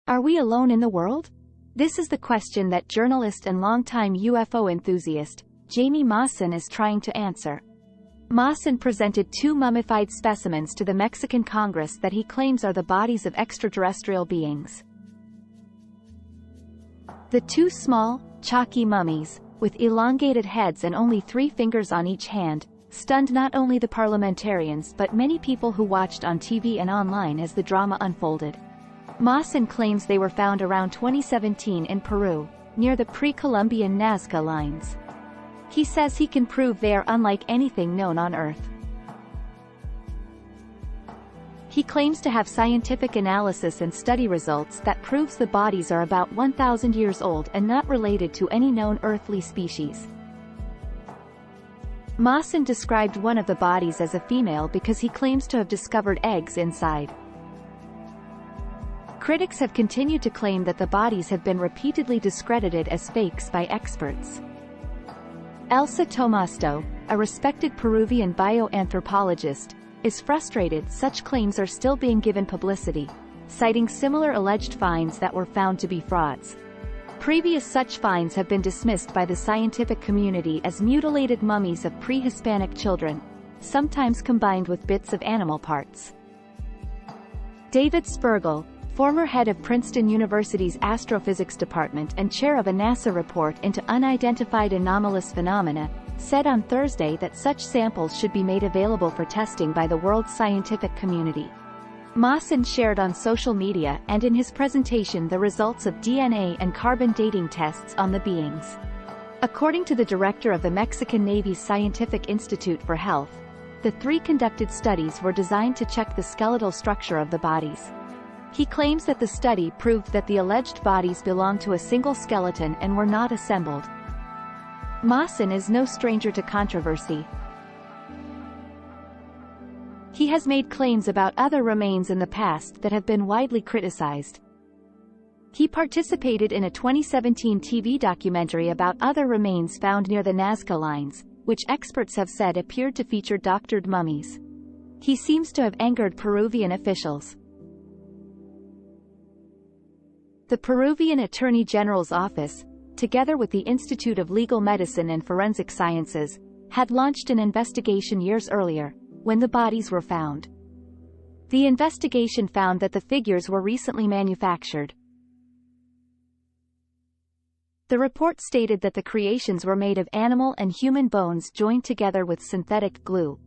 Are we alone in the world? This is the question that journalist and longtime UFO enthusiast, Jamie Mawson, is trying to answer. Mawson presented 2 mummified specimens to the Mexican Congress that he claims are the bodies of extraterrestrial beings. The 2 small, chalky mummies, with elongated heads and only 3 fingers on each hand, stunned not only the parliamentarians but many people who watched on TV and online as the drama unfolded. Mawson claims they were found around 2017 in Peru, near the pre-Columbian Nazca lines. He says he can prove they are unlike anything known on Earth. He claims to have scientific analysis and study results that proves the bodies are about 1,000 years old and not related to any known earthly species. Mawson described one of the bodies as a female because he claims to have discovered eggs inside. Critics have continued to claim that the bodies have been repeatedly discredited as fakes by experts. Elsa Tomasto, a respected Peruvian bioanthropologist, is frustrated such claims are still being given publicity, citing similar alleged finds that were found to be frauds. Previous such finds have been dismissed by the scientific community as mutilated mummies of pre-Hispanic children, sometimes combined with bits of animal parts. David Spergel, former head of Princeton University's astrophysics department and chair of a NASA report into unidentified anomalous phenomena, said on Thursday that such samples should be made available for testing by the world's scientific community. Mawson shared on social media and in his presentation the results of DNA and carbon dating tests on the beings. According to the director of the Mexican Navy's Scientific Institute for Health, the 3 conducted studies were designed to check the skeletal structure of the bodies. He claims that the study proved that the alleged bodies belonged to a single skeleton and were not assembled. Mawson is no stranger to controversy. He has made claims about other remains in the past that have been widely criticized. He participated in a 2017 TV documentary about other remains found near the Nazca lines, which experts have said appeared to feature doctored mummies. He seems to have angered Peruvian officials. The Peruvian Attorney General's office, together with the Institute of Legal Medicine and Forensic Sciences, had launched an investigation years earlier, when the bodies were found. The investigation found that the figures were recently manufactured. The report stated that the creations were made of animal and human bones joined together with synthetic glue.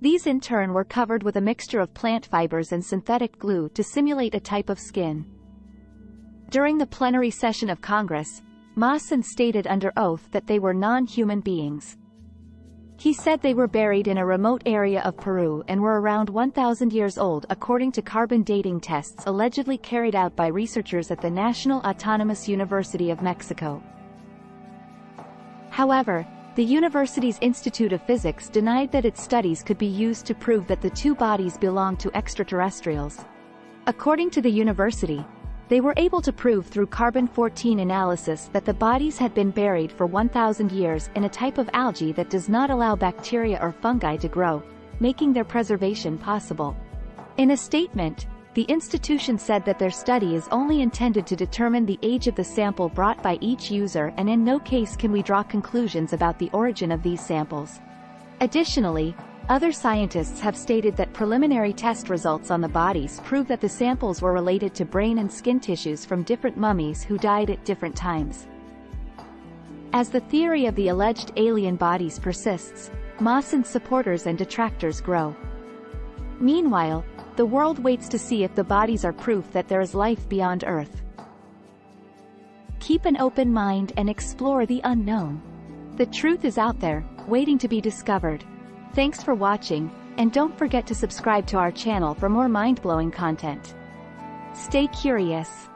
These in turn were covered with a mixture of plant fibers and synthetic glue to simulate a type of skin. During the plenary session of Congress, Mawson stated under oath that they were non-human beings. He said they were buried in a remote area of Peru and were around 1,000 years old according to carbon dating tests allegedly carried out by researchers at the National Autonomous University of Mexico. However, the university's Institute of Physics denied that its studies could be used to prove that the 2 bodies belonged to extraterrestrials. According to the university, they were able to prove through carbon-14 analysis that the bodies had been buried for 1,000 years in a type of algae that does not allow bacteria or fungi to grow, making their preservation possible. In a statement, the institution said that their study is only intended to determine the age of the sample brought by each user, and in no case can we draw conclusions about the origin of these samples. Additionally, other scientists have stated that preliminary test results on the bodies prove that the samples were related to brain and skin tissues from different mummies who died at different times. As the theory of the alleged alien bodies persists, Mawson's supporters and detractors grow. Meanwhile, the world waits to see if the bodies are proof that there is life beyond Earth. Keep an open mind and explore the unknown. The truth is out there, waiting to be discovered. Thanks for watching, and don't forget to subscribe to our channel for more mind-blowing content. Stay curious.